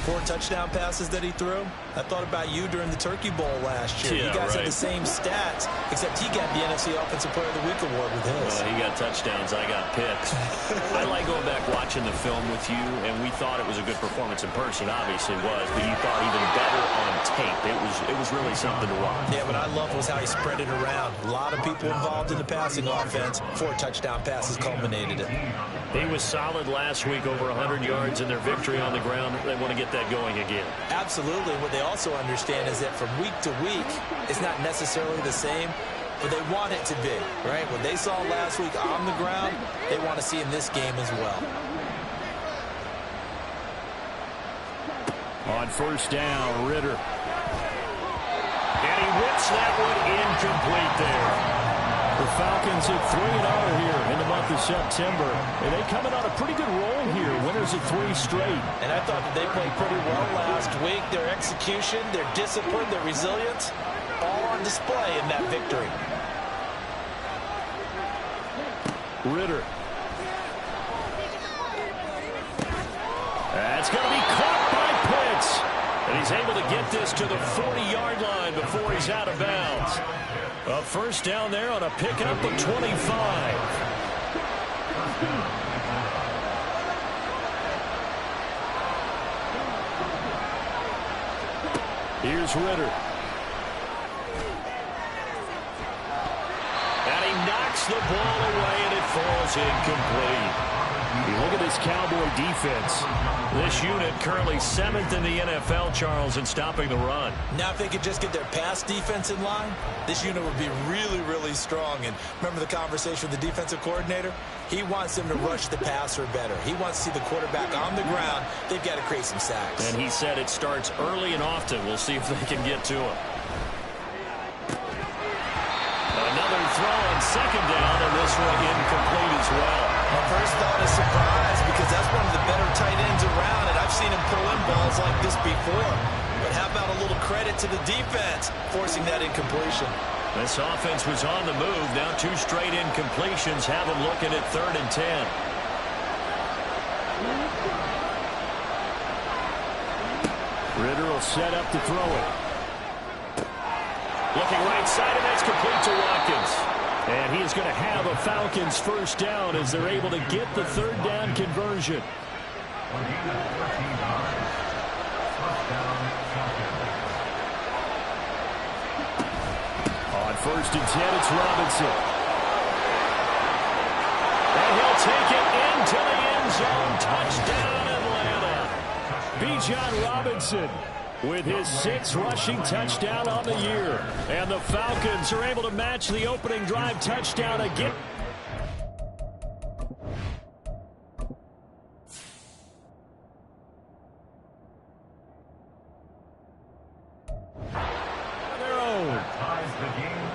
4 touchdown passes that he threw. I thought about you during the Turkey Bowl last year. Yeah, you guys right. had the same stats, except he got the NFC Offensive Player of the Week award with his. Well, he got touchdowns. I got picks. I like going back watching the film with you, and we thought it was a good performance in person. Obviously it was, but you thought even better on tape. It was really something to watch. Yeah, what I loved was how he spread it around. A lot of people involved in the passing offense. 4 touchdown passes culminated it. He was solid last week, over 100 yards in their victory on the ground. They want to get that going again. Absolutely. What they also understand is that from week to week, it's not necessarily the same, but they want it to be, right? What they saw last week on the ground, they want to see in this game as well. On first down, Ritter. And he whips that one incomplete there. The Falcons at 3-0 here in the month of September. And they coming on a pretty good roll here. Winners of 3 straight. And I thought that they played pretty well last week. Their execution, their discipline, their resilience, all on display in that victory. Ritter. That's going to be caught by Pitts. And he's able to get this to the 40-yard line before he's out of bounds. A first down there on a pickup of 25. Here's Ritter. And he knocks the ball away, and it falls incomplete. You look at this Cowboy defense. This unit currently 7th in the NFL, Charles, in stopping the run. Now, if they could just get their pass defense in line, this unit would be really, really strong. And remember the conversation with the defensive coordinator? He wants them to rush the passer better. He wants to see the quarterback on the ground. They've got to create some sacks. And he said it starts early and often. We'll see if they can get to him. Another throw on second down, and this one incomplete as well. My first thought is surprise, because that's one of the better tight ends around, and I've seen him pull in balls like this before. But how about a little credit to the defense forcing that incompletion? This offense was on the move. Now 2 straight incompletions have them looking at 3rd and 10. Ritter will set up to throw it. Looking right side, and that's complete to Watkins. And he is going to have a Falcons first down as they're able to get the 3rd down conversion. On 1st and 10, it's Robinson. And he'll take it into the end zone. Touchdown, Atlanta. Bijan Robinson with his 6th rushing touchdown on the year. And the Falcons are able to match the opening drive touchdown again. Their own.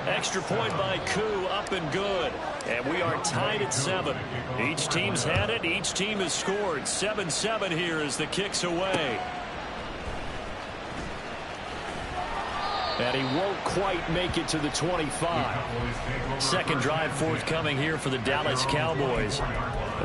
Extra point by Koo, up and good. And we are tied at 7. Each team's had it. Each team has scored. 7-7 here as the kick's away. And he won't quite make it to the 25. Second drive forthcoming here for the Dallas Cowboys.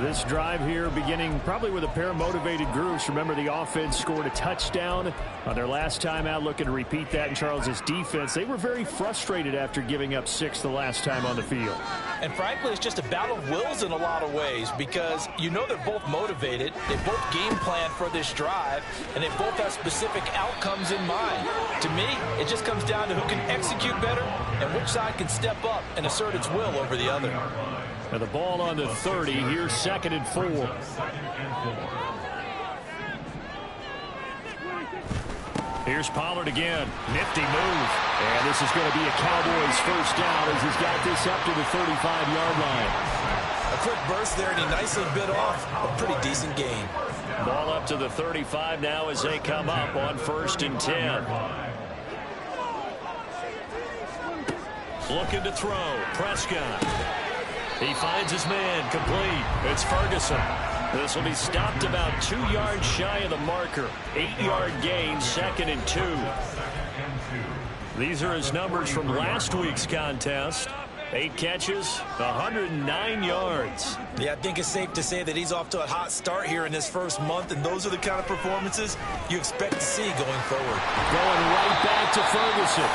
This drive here beginning probably with a pair of motivated groups. Remember, the offense scored a touchdown on their last time out, looking to repeat that in Charles's defense. They were very frustrated after giving up 6 the last time on the field. And frankly, it's just a battle of wills in a lot of ways, because you know they're both motivated, they both game plan for this drive, and they both have specific outcomes in mind. To me, it just comes down to who can execute better and which side can step up and assert its will over the other. And the ball on the 30. Here's 2nd and 4. Here's Pollard again. Nifty move. And this is going to be a Cowboys first down as he's got this up to the 35-yard line. A quick burst there, and he nicely bit off a pretty decent gain. Ball up to the 35 now as they come up on 1st and 10. Looking to throw. Prescott. He finds his man, complete. It's Ferguson. This will be stopped about 2 yards shy of the marker. 8-yard gain, 2nd and 2. These are his numbers from last week's contest. 8 catches, 109 yards. Yeah, I think it's safe to say that he's off to a hot start here in his first month, and those are the kind of performances you expect to see going forward. Going right back to Ferguson.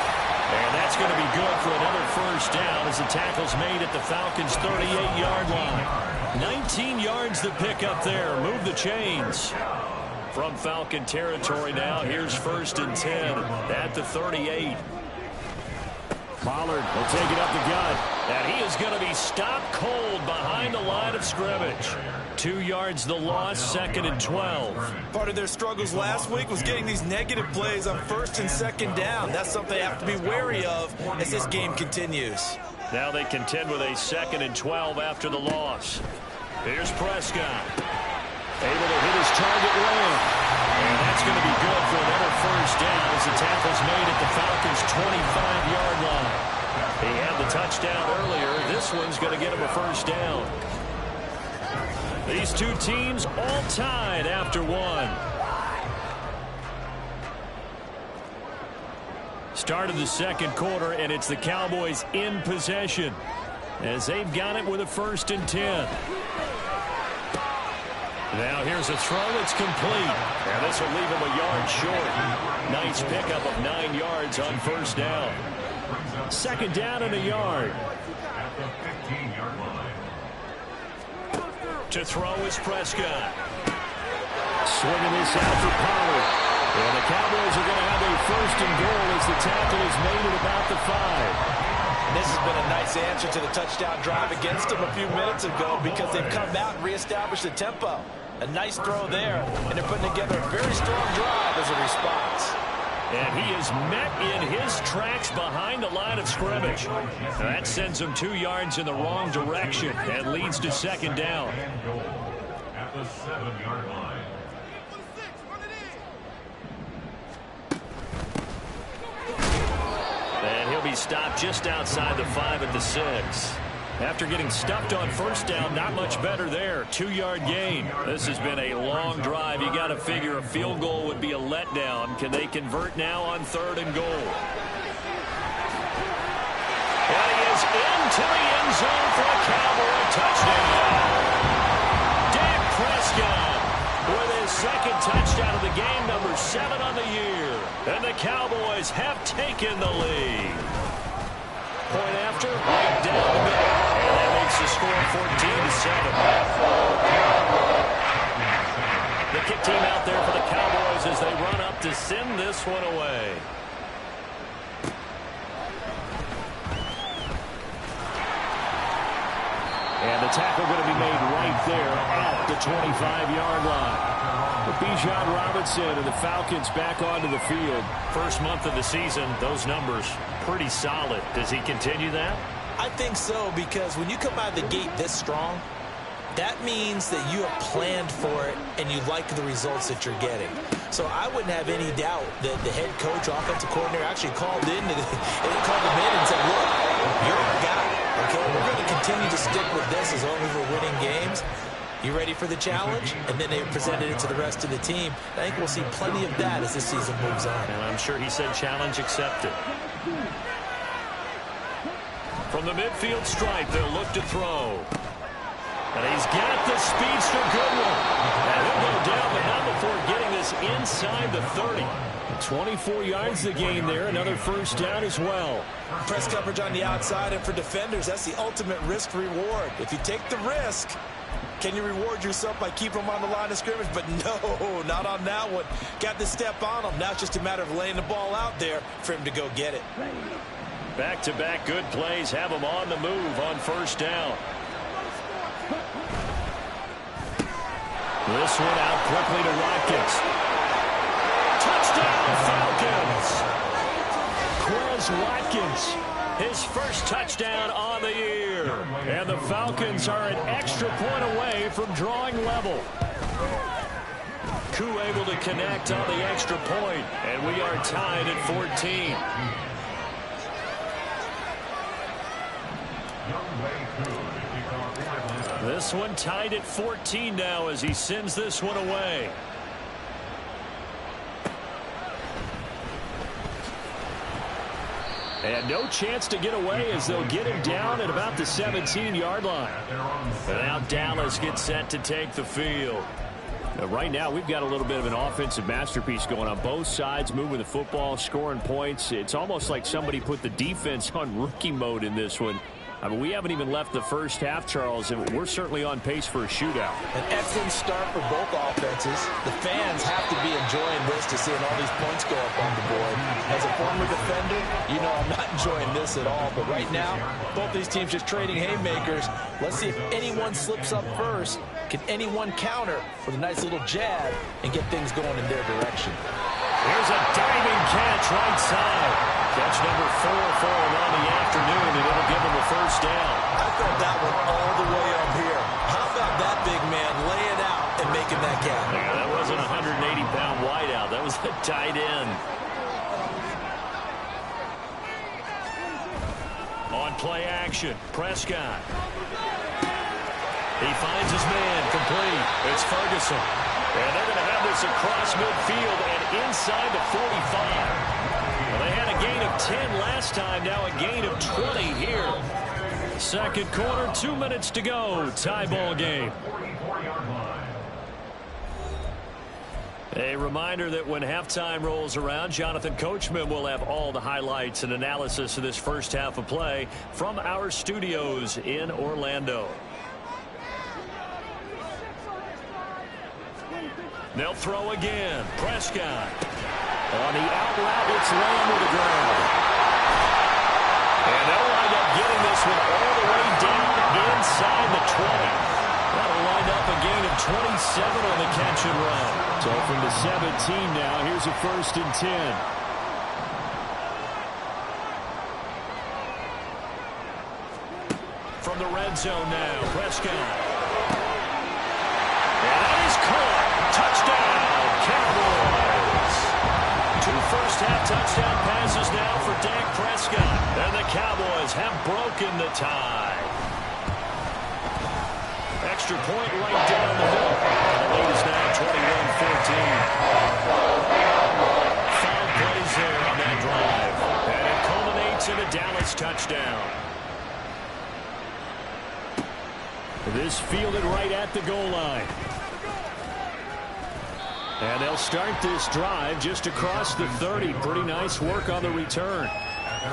And that's going to be good for another first down as the tackle's made at the Falcons' 38-yard line. 19 yards to pick up there. Move the chains. From Falcon territory now, here's 1st and 10 at the 38. Pollard will take it up the gut. And he is going to be stopped cold behind the line of scrimmage. 2 yards the loss, 2nd and 12. Part of their struggles last week was getting these negative plays on 1st and 2nd down. That's something they have to be wary of as this game continues. Now they contend with a 2nd and 12 after the loss. Here's Prescott. Able to hit his target land. And that's going to be good for another first down as the tackle's made at the Falcons' 25-yard line. He had the touchdown earlier. This one's going to get him a first down. These two teams all tied after one. Start of the 2nd quarter, and it's the Cowboys in possession as they've got it with a 1st and 10. Now here's a throw. It's complete. And this will leave him a yard short. Nice pickup of 9 yards on 1st down. 2nd down and a yard. To throw is Prescott. Swinging this out for Pollard. And the Cowboys are going to have a 1st and goal as the tackle is made at about the 5. This has been a nice answer to the touchdown drive against them a few minutes ago because they've come out and reestablished the tempo. A nice throw there, and they're putting together a very strong drive as a response. And he is met in his tracks behind the line of scrimmage. That sends him 2 yards in the wrong direction and leads to 2nd down. At the 7-yard line. And he'll be stopped just outside the 5 at the 6. After getting stuffed on 1st down, not much better there. 2-yard gain. This has been a long drive. You got to figure a field goal would be a letdown. Can they convert now on 3rd and goal? And he is into the end zone for a Cowboy touchdown. Dak Prescott with his 2nd touchdown of the game, number 7 on the year. And the Cowboys have taken the lead. Point after, right down the middle. And that makes the score 14-7. The kick team out there for the Cowboys as they run up to send this one away. And the tackle going to be made right there at the 25-yard line. Bijan Robinson and the Falcons back onto the field. First month of the season, those numbers pretty solid. Does he continue that? I think so, because when you come out of the gate this strong, that means that you have planned for it and you like the results that you're getting. So I wouldn't have any doubt that the head coach, offensive coordinator, actually called him in and said, look, you're our guy. Okay, we're going to continue to stick with this as long as we're winning games. You ready for the challenge? And then they presented it to the rest of the team. I think we'll see plenty of that as the season moves on. And I'm sure he said challenge accepted. From the midfield stripe, they'll look to throw. And he's got the speedster Goodwin. And he'll go down, but not before getting this inside the 30. 24 yards the gain there. Another first down as well. Press coverage on the outside, and for defenders, that's the ultimate risk-reward. If you take the risk, can you reward yourself by keeping them on the line of scrimmage? But no, not on that one. Got the step on him. Now it's just a matter of laying the ball out there for him to go get it. Back-to-back good plays have him on the move on first down. This one out quickly to Watkins. Touchdown, Falcons! Quez Watkins, his first touchdown on the year. And the Falcons are an extra point away from drawing level. Koo able to connect on the extra point, and we are tied at 14. This one tied at 14 now as he sends this one away. And no chance to get away as they'll get him down at about the 17-yard line. And now Dallas gets set to take the field. Right now, we've got a little bit of an offensive masterpiece going on both sides, moving the football, scoring points. It's almost like somebody put the defense on rookie mode in this one. I mean, we haven't even left the first half, Charles, and we're certainly on pace for a shootout. An excellent start for both offenses. The fans have to be enjoying this to seeing all these points go up on the board. As a former defender, you know I'm not enjoying this at all. But right now, both these teams just trading haymakers. Let's see if anyone slips up first. Can anyone counter with a nice little jab and get things going in their direction? Here's a diving catch right side. Catch number 4 for him on the afternoon, and it'll give him a first down. I felt that one all the way up here. How about that big man laying out and making that catch? Yeah, that wasn't a 180-pound wideout. That was a tight end. On play action, Prescott. He finds his man, complete. It's Ferguson. And they're going to have this across midfield and inside the 45. Well, they had a gain of 10 last time, now a gain of 20 here. Second quarter, 2 minutes to go. Tie ball game. A reminder that when halftime rolls around, Jonathan Coachman will have all the highlights and analysis of this first half of play from our studios in Orlando. They'll throw again. Prescott. On the out route, it's Lamb with the ground. And they'll wind up getting this one all the way down inside the 20. That'll wind up a gain of 27 on the catch and run. So from the 17 now, here's a 1st and 10. From the red zone now, Prescott. And that is caught. Touchdown, Cowboys. 2 first-half touchdown passes now for Dak Prescott. And the Cowboys have broken the tie. Extra point right down the middle. And the lead is now 21-14. Foul plays there on that drive. And it culminates in a Dallas touchdown. This fielded right at the goal line. And they'll start this drive just across the 30. Pretty nice work on the return.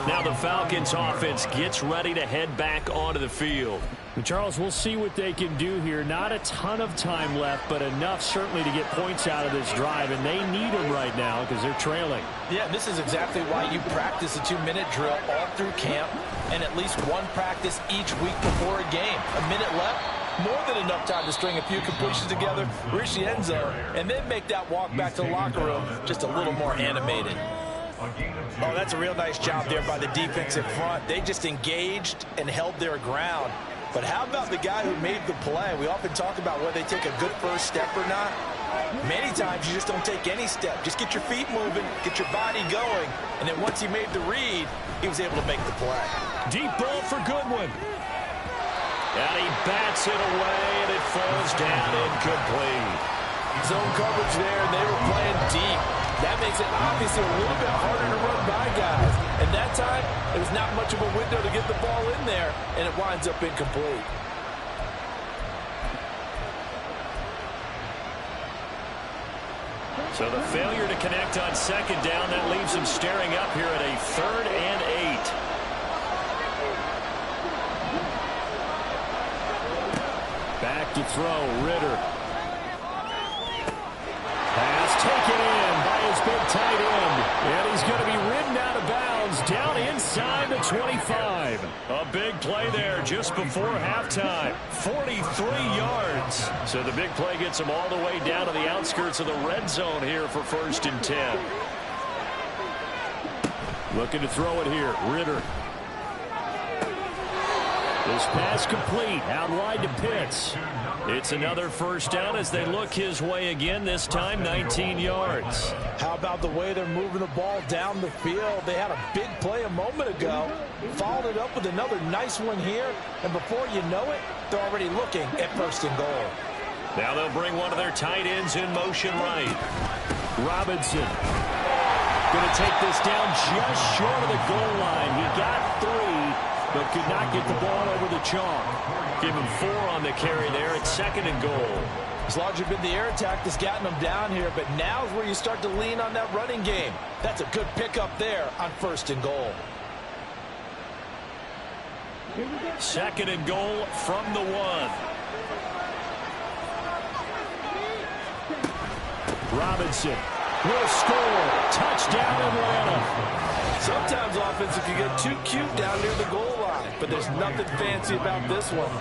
Now the Falcons offense gets ready to head back onto the field. And Charles, we'll see what they can do here. Not a ton of time left, but enough certainly to get points out of this drive. And they need them right now because they're trailing. Yeah, this is exactly why you practice a 2-minute drill all through camp and at least one practice each week before a game. A minute left. More than enough time to string a few completions together, reach the end zone, and then make that walk back to the locker room just a little more animated. Oh, that's a real nice job there by the defensive front. They just engaged and held their ground. But how about the guy who made the play? We often talk about whether they take a good first step or not. Many times you just don't take any step. Just get your feet moving, get your body going, and then once he made the read, he was able to make the play. Deep ball for Goodwin. And he bats it away, and it falls down incomplete. Zone coverage there, and they were playing deep. That makes it obviously a little bit harder to run by guys. And that time, there was not much of a window to get the ball in there, and it winds up incomplete. So the failure to connect on second down, that leaves him staring up here at a 3rd and 8. Back to throw, Ritter. Pass taken in by his big tight end. And he's going to be ridden out of bounds down inside the 25. A big play there just before halftime. 43 yards. So the big play gets him all the way down to the outskirts of the red zone here for 1st and 10. Looking to throw it here, Ritter. This pass complete, out wide to Pitts. It's another first down as they look his way again, this time 19 yards. How about the way they're moving the ball down the field? They had a big play a moment ago, followed it up with another nice one here, and before you know it, they're already looking at 1st and goal. Now they'll bring one of their tight ends in motion right. Robinson. Going to take this down just short of the goal line. He got 3, but could not get the ball over the chalk. Give him 4 on the carry there. It's 2nd and goal. It's largely been the air attack that's gotten them down here, but now is where you start to lean on that running game. That's a good pickup there on 1st and goal. 2nd and goal from the 1. Robinson will score. Touchdown, Atlanta. Sometimes offense can get too cute down near the goal line, but there's nothing fancy about this one.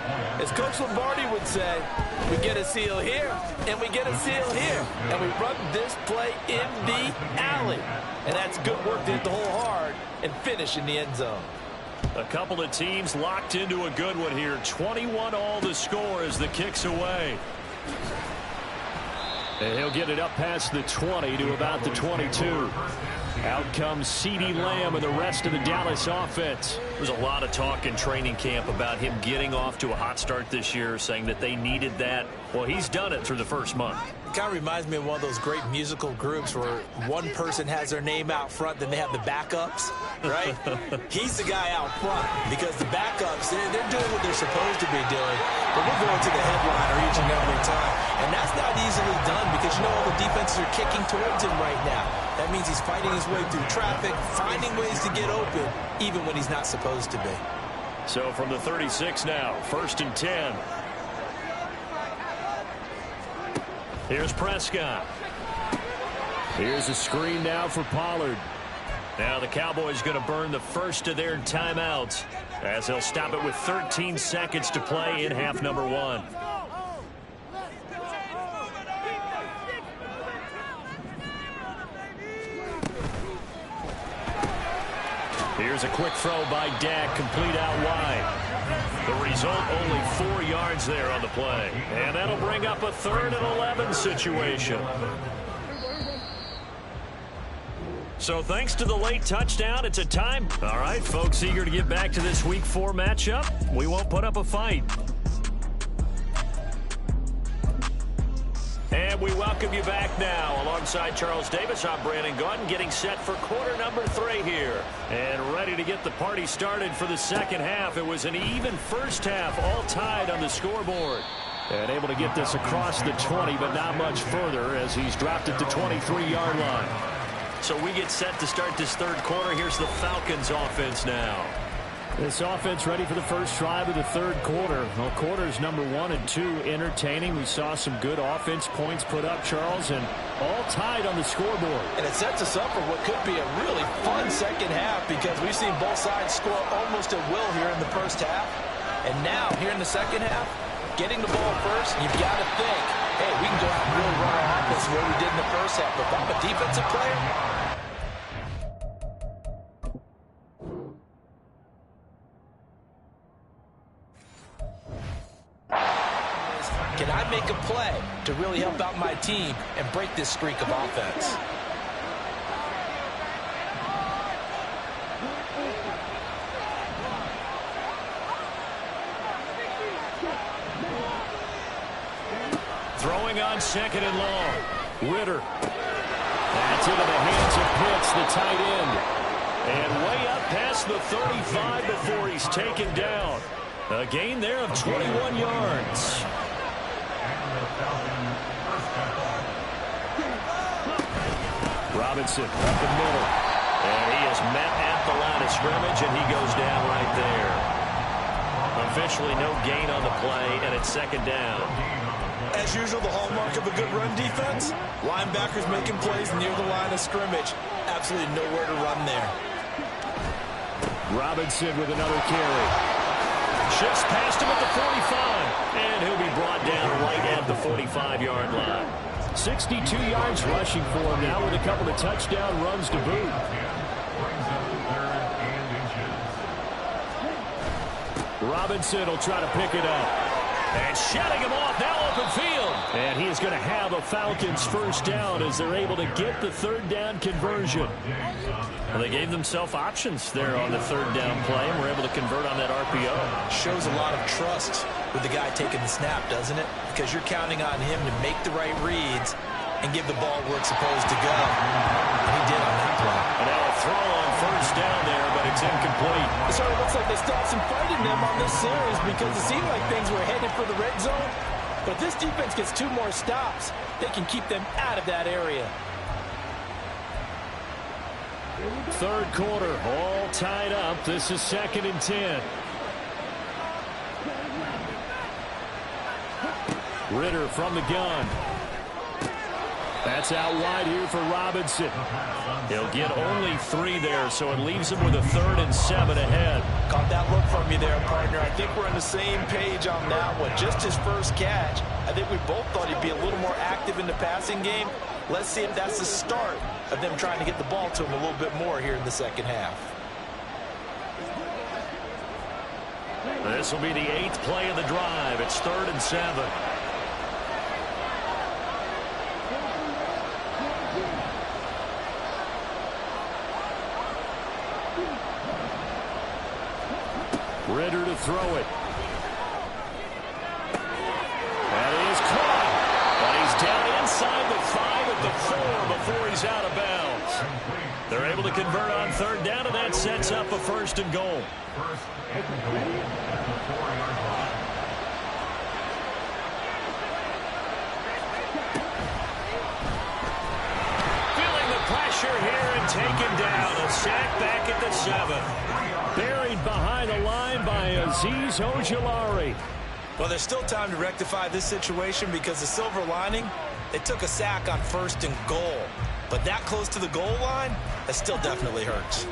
As Coach Lombardi would say, we get a seal here, and we get a seal here, and we run this play in the alley. And that's good work to hit the hole hard and finish in the end zone. A couple of teams locked into a good one here. 21 all the score as the kick's away. And he'll get it up past the 20 to about the 22. Out comes CeeDee Lamb and the rest of the Dallas offense. There's a lot of talk in training camp about him getting off to a hot start this year, saying that they needed that. Well, he's done it through the first month. It kind of reminds me of one of those great musical groups where one person has their name out front, then they have the backups, right? He's the guy out front because the backups, they're doing what they're supposed to be doing, but we're going to the headliner each and every time. And that's not easily done because, you know, all the defenses are kicking towards him right now. That means he's fighting his way through traffic, finding ways to get open, even when he's not supposed to be. So from the 36 now, 1st and 10. Here's Prescott. Here's a screen now for Pollard. Now the Cowboys going to burn the first of their timeouts as they'll stop it with 13 seconds to play in half number 1. Here's a quick throw by Dak, complete out wide. The result, only 4 yards there on the play. And that'll bring up a 3rd and 11 situation. So thanks to the late touchdown, it's a time. All right, folks, eager to get back to this Week 4 matchup. We won't put up a fight. And we welcome you back now. Alongside Charles Davis, I'm Brandon Gaudin, getting set for quarter number 3 here. And ready to get the party started for the second half. It was an even first half, all tied on the scoreboard. And able to get this across the 20, but not much further as he's dropped it to 23-yard line. So we get set to start this 3rd quarter. Here's the Falcons offense now. This offense ready for the first drive of the 3rd quarter. Well, quarters number 1 and 2 entertaining. We saw some good offense points put up, Charles, and all tied on the scoreboard. And it sets us up for what could be a really fun second half because we've seen both sides score almost at will here in the first half. And now, here in the second half, getting the ball first, you've got to think, hey, we can go out and really run our offense the way we did in the first half. But if I'm a defensive player, can I make a play to really help out my team and break this streak of offense? Throwing on 2nd and long. Ritter. That's into the hands of Pitts, the tight end. And way up past the 35 before he's taken down. A gain there of 21 yards. Robinson up the middle. And he is met at the line of scrimmage, and he goes down right there. Officially no gain on the play, and it's 2nd down. As usual, the hallmark of a good run defense, linebackers making plays near the line of scrimmage. Absolutely nowhere to run there. Robinson with another carry. Shifts past him at the 45, and he'll be brought down right at the 45-yard line. 62 yards rushing for him now with a couple of touchdown runs to boot. Robinson will try to pick it up. And shutting him off, now open field. And he is going to have a Falcons first down as they're able to get the 3rd down conversion. Well, they gave themselves options there on the 3rd down play and were able to convert on that RPO. Shows a lot of trust with the guy taking the snap, doesn't it? Because you're counting on him to make the right reads and give the ball where it's supposed to go. And he did on that play. incomplete. It sort of looks like they still have some fight in them on this series because it seemed like things were headed for the red zone. But if this defense gets 2 more stops, they can keep them out of that area. Third quarter, all tied up. This is 2nd and 10. Ritter from the gun. That's out wide here for Robinson. He'll get only 3 there, so it leaves him with a 3rd and 7 ahead. Caught that look from you there, partner. I think we're on the same page on that one. Just his first catch. I think we both thought he'd be a little more active in the passing game. Let's see if that's the start of them trying to get the ball to him a little bit more here in the second half. This will be the 8th play of the drive. It's 3rd and 7. Ritter to throw it. That is caught. But he's down inside the 5 at the 4 before he's out of bounds. They're able to convert on 3rd down, and that sets up a 1st and goal. Feeling the pressure here and taken down. A sack back at the 7. Buried behind the line by Azeez Ojulari. Well, there's still time to rectify this situation because the silver lining, they took a sack on 1st and goal. But that close to the goal line, that still definitely hurts.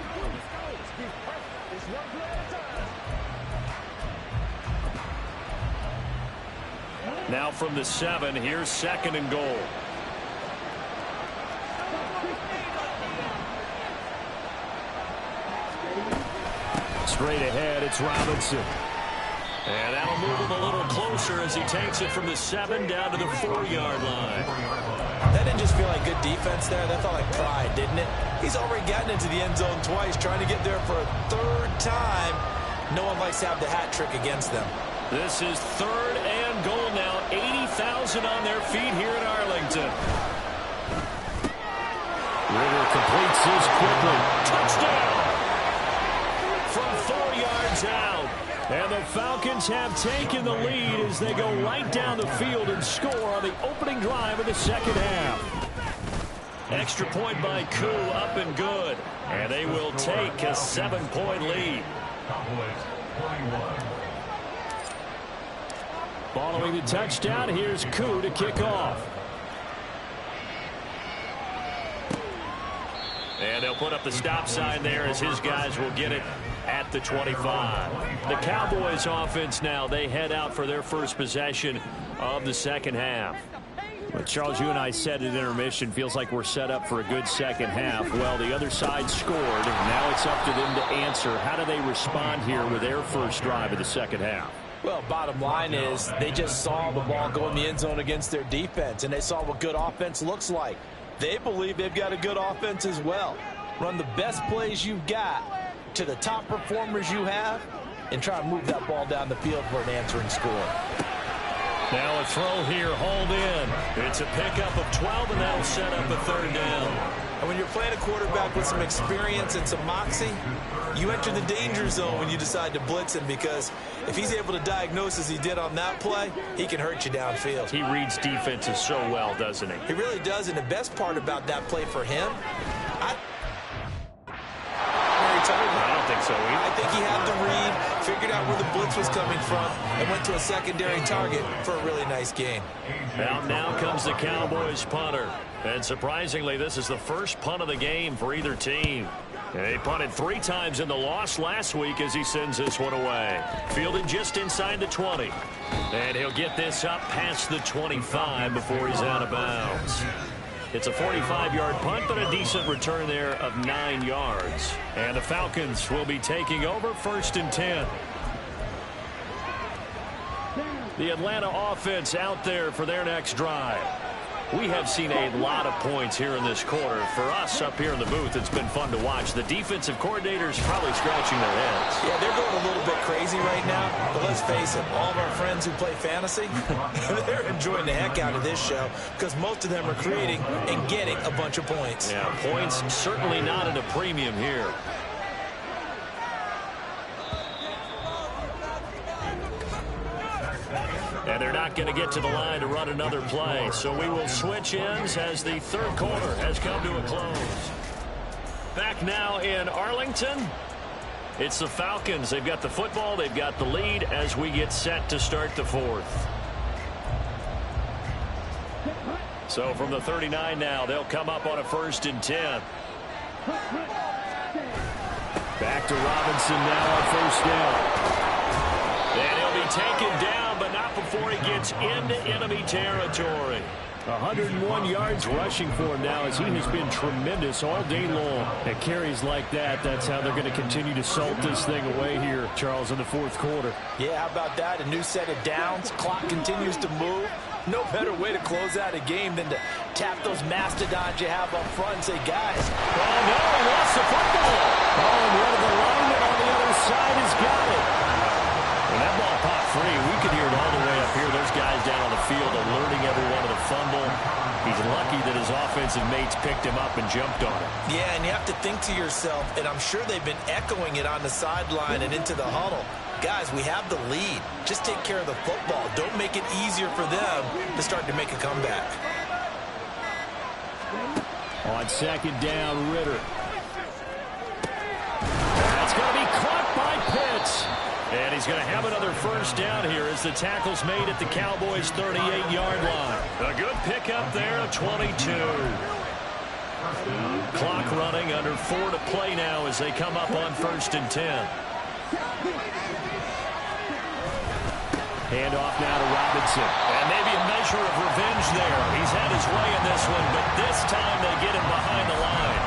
Now from the 7, here's 2nd and goal. Straight ahead, it's Robinson. And that'll move him a little closer as he takes it from the 7 down to the 4-yard line. That didn't just feel like good defense there. That felt like pride, didn't it? He's already gotten into the end zone twice, trying to get there for a 3rd time. No one likes to have the hat trick against them. This is 3rd and goal now. 80,000 on their feet here in Arlington. Ritter completes this quickly. Touchdown! From 4 yards out. And the Falcons have taken the lead as they go right down the field and score on the opening drive of the second half. Extra point by Koo, up and good. And they will take a 7-point lead. Following the touchdown, here's Koo to kick off. And they'll put up the stop sign there as his guys will get it at the 25. The Cowboys offense now, they head out for their first possession of the second half. Well, Charles, you and I said at intermission, feels like we're set up for a good second half. Well, the other side scored, and now it's up to them to answer. How do they respond here with their first drive of the second half? Well, bottom line is they just saw the ball go in the end zone against their defense, and they saw what good offense looks like. They believe they've got a good offense as well. Run the best plays you've got to the top performers you have and try to move that ball down the field for an answering score. Now a throw here, hauled in. It's a pickup of 12, and that'll set up a 3rd down. And when you're playing a quarterback with some experience and some moxie, you enter the danger zone when you decide to blitz him, because if he's able to diagnose as he did on that play, he can hurt you downfield. He reads defenses so well, doesn't he? He really does, and the best part about that play for him, I don't think so either. I think he had the read, figured out where the blitz was coming from, and went to a secondary target for a really nice gain. Now comes the Cowboys punter. And surprisingly, this is the first punt of the game for either team. He punted 3 times in the loss last week as he sends this one away. Fielded just inside the 20. And he'll get this up past the 25 before he's out of bounds. It's a 45-yard punt, but a decent return there of 9 yards. And the Falcons will be taking over 1st and 10. The Atlanta offense out there for their next drive. We have seen a lot of points here in this quarter. For us up here in the booth, it's been fun to watch. The defensive coordinators probably scratching their heads. Yeah, they're going a little bit crazy right now. But let's face it, all of our friends who play fantasy, they're enjoying the heck out of this show because most of them are creating and getting a bunch of points. Yeah, points certainly not at a premium here. And they're not going to get to the line to run another play. So we will switch ends as the third quarter has come to a close. Back now in Arlington. It's the Falcons. They've got the football. They've got the lead as we get set to start the fourth. So from the 39 now, they'll come up on a 1st and 10. Back to Robinson now on 1st down. And he'll be taken down, but not before he gets into enemy territory. 101 yards rushing for him now as he has been tremendous all day long. At carries like that, that's how they're going to continue to salt this thing away here, Charles, in the fourth quarter. Yeah, how about that? A new set of downs. Clock continues to move. No better way to close out a game than to tap those mastodons you have up front and say, guys. Oh, no, he lost the football. Oh, and one of the linemen on the other side has got it. When that ball popped free, we could hear it all the way up here. Those guys down on the field alerting everyone of the fumble. He's lucky that his offensive mates picked him up and jumped on it. Yeah, and you have to think to yourself, and I'm sure they've been echoing it on the sideline and into the huddle. Guys, we have the lead. Just take care of the football. Don't make it easier for them to start to make a comeback. On 2nd down, Ritter. That's going to be caught by Pitts. And he's going to have another 1st down here as the tackle's made at the Cowboys' 38-yard line. A good pickup there of 22. Clock running, under 4 to play now as they come up on 1st and 10. Handoff now to Robinson. And maybe a measure of revenge there. He's had his way in this one, but this time they get him behind the line.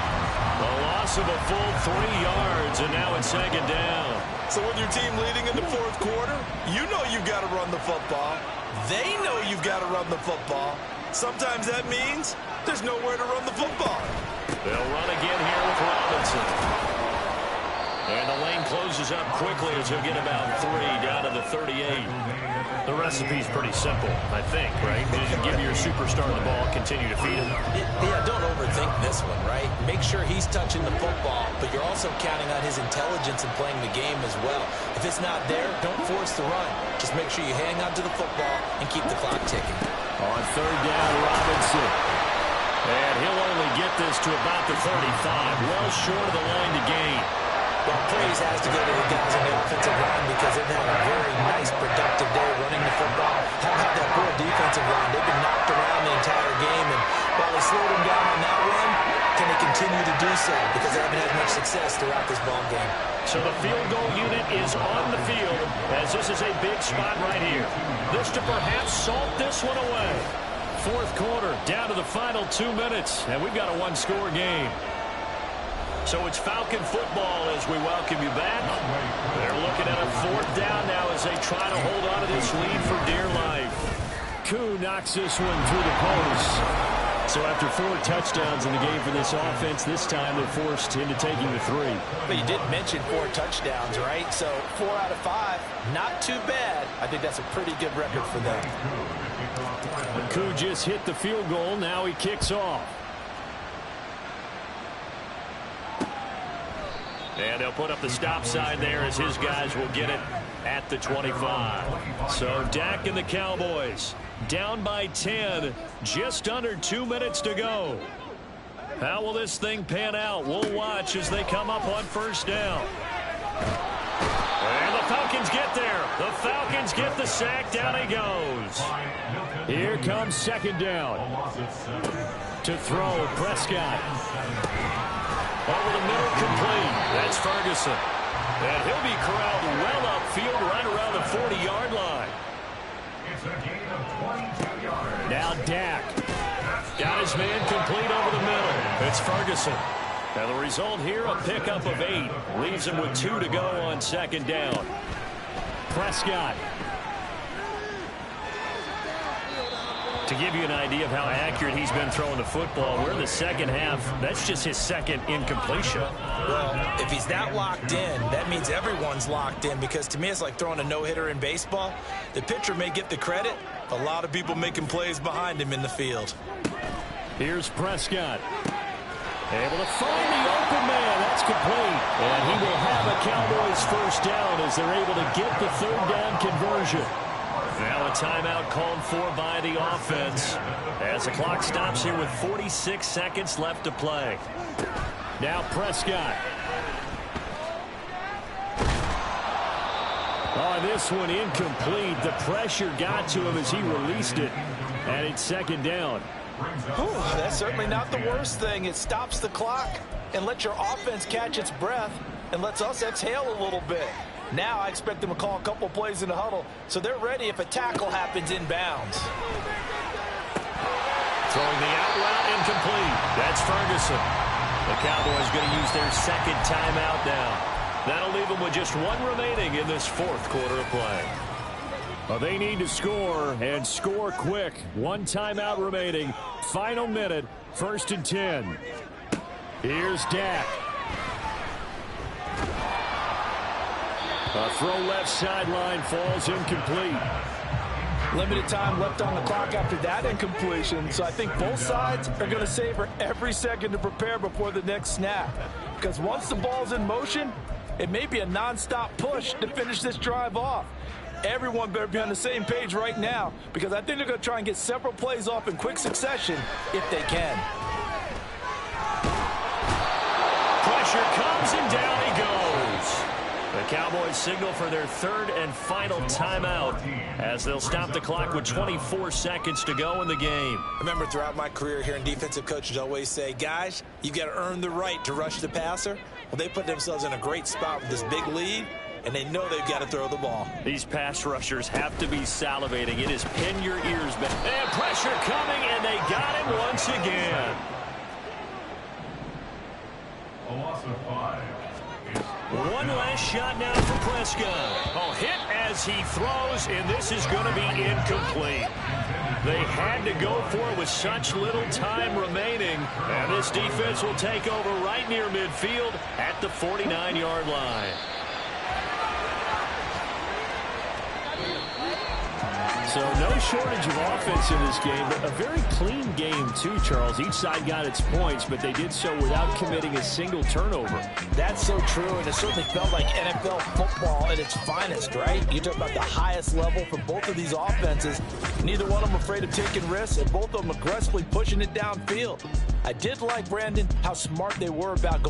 A loss of a full 3 yards, and now it's 2nd down. So with your team leading in the fourth quarter, you know you've got to run the football. They know you've got to run the football. Sometimes that means there's nowhere to run the football. They'll run again here with Robinson. And the lane closes up quickly as he'll get about 3 down to the 38. The recipe's pretty simple, I think, right? Just give your superstar the ball, continue to feed him. Yeah, don't overthink this one, right? Make sure he's touching the football, but you're also counting on his intelligence in playing the game as well. If it's not there, don't force the run. Just make sure you hang on to the football and keep the clock ticking. On 3rd down, Robinson. And he'll only get this to about the 35, well short of the line to gain. Well, praise has to go to the guys on the offensive line because they've had a very nice, productive day running the football. How about that poor defensive line? They've been knocked around the entire game, and while they slowed them down on that one, can they continue to do so? Because they haven't had much success throughout this ball game. So the field goal unit is on the field as this is a big spot right here. This to perhaps salt this one away. Fourth quarter, down to the final 2 minutes, and we've got a one-score game. So it's Falcon football as we welcome you back. They're looking at a 4th down now as they try to hold on to this lead for dear life. Koo knocks this one through the post. So after 4 touchdowns in the game for this offense, this time they're forced into taking the 3. But you did mention 4 touchdowns, right? So 4 out of 5, not too bad. I think that's a pretty good record for them. Koo just hit the field goal. Now he kicks off. And they'll put up the stop sign there as his guys will get it at the 25. So Dak and the Cowboys down by 10, just under 2 minutes to go. How will this thing pan out? We'll watch as they come up on 1st down. And the Falcons get there. The Falcons get the sack. Down he goes. Here comes 2nd down. To throw, Prescott. Over the middle, complete. That's Ferguson. And he'll be corralled well upfield right around the 40-yard line. It's a gain of 22 yards. Now Dak. Got his man complete over the middle. It's Ferguson. And the result here, a pickup of 8. Leaves him with 2 to go on 2nd down. Prescott. To give you an idea of how accurate he's been throwing the football, we're in the second half. That's just his 2nd incompletion. Well, if he's that locked in, that means everyone's locked in, because to me it's like throwing a no-hitter in baseball. The pitcher may get the credit. A lot of people making plays behind him in the field. Here's Prescott. Able to find the open man. That's complete. And he will have a Cowboys 1st down as they're able to get the 3rd down conversion. Now a timeout called for by the offense as the clock stops here with 46 seconds left to play. Now Prescott. Oh, this one incomplete. The pressure got to him as he released it. And it's second down. Whew, that's certainly not the worst thing. It stops the clock and lets your offense catch its breath and lets us exhale a little bit. Now I expect them to call a couple plays in the huddle so they're ready if a tackle happens inbounds. Throwing the out route incomplete. That's Ferguson. The Cowboys going to use their second timeout now. That'll leave them with just one remaining in this fourth quarter of play. Well, they need to score, and score quick. One timeout remaining. Final minute, 1st and 10. Here's Dak. A throw left sideline falls incomplete. Limited time left on the clock after that incompletion, so I think both sides are going to savor every second to prepare before the next snap. Because once the ball's in motion, it may be a non-stop push to finish this drive off. Everyone better be on the same page right now because I think they're going to try and get several plays off in quick succession if they can. Pressure comes and down he goes. The Cowboys signal for their third and final timeout as they'll stop the clock with 24 seconds to go in the game. I remember throughout my career hearing defensive coaches always say, guys, you got to earn the right to rush the passer. Well, they put themselves in a great spot with this big lead, and they know they've got to throw the ball. These pass rushers have to be salivating. It is pin your ears back. And pressure coming, and they got him once again. A loss of 5. One last shot now for Prescott. Oh, hit as he throws, and this is going to be incomplete. They had to go for it with such little time remaining. And this defense will take over right near midfield at the 49-yard line. So no shortage of offense in this game, but a very clean game too, Charles. Each side got its points, but they did so without committing a single turnover. That's so true, and it certainly felt like NFL football at its finest, right? You talk about the highest level for both of these offenses. Neither one of them afraid of taking risks, and both of them aggressively pushing it downfield. I did like, Brandon, how smart they were about going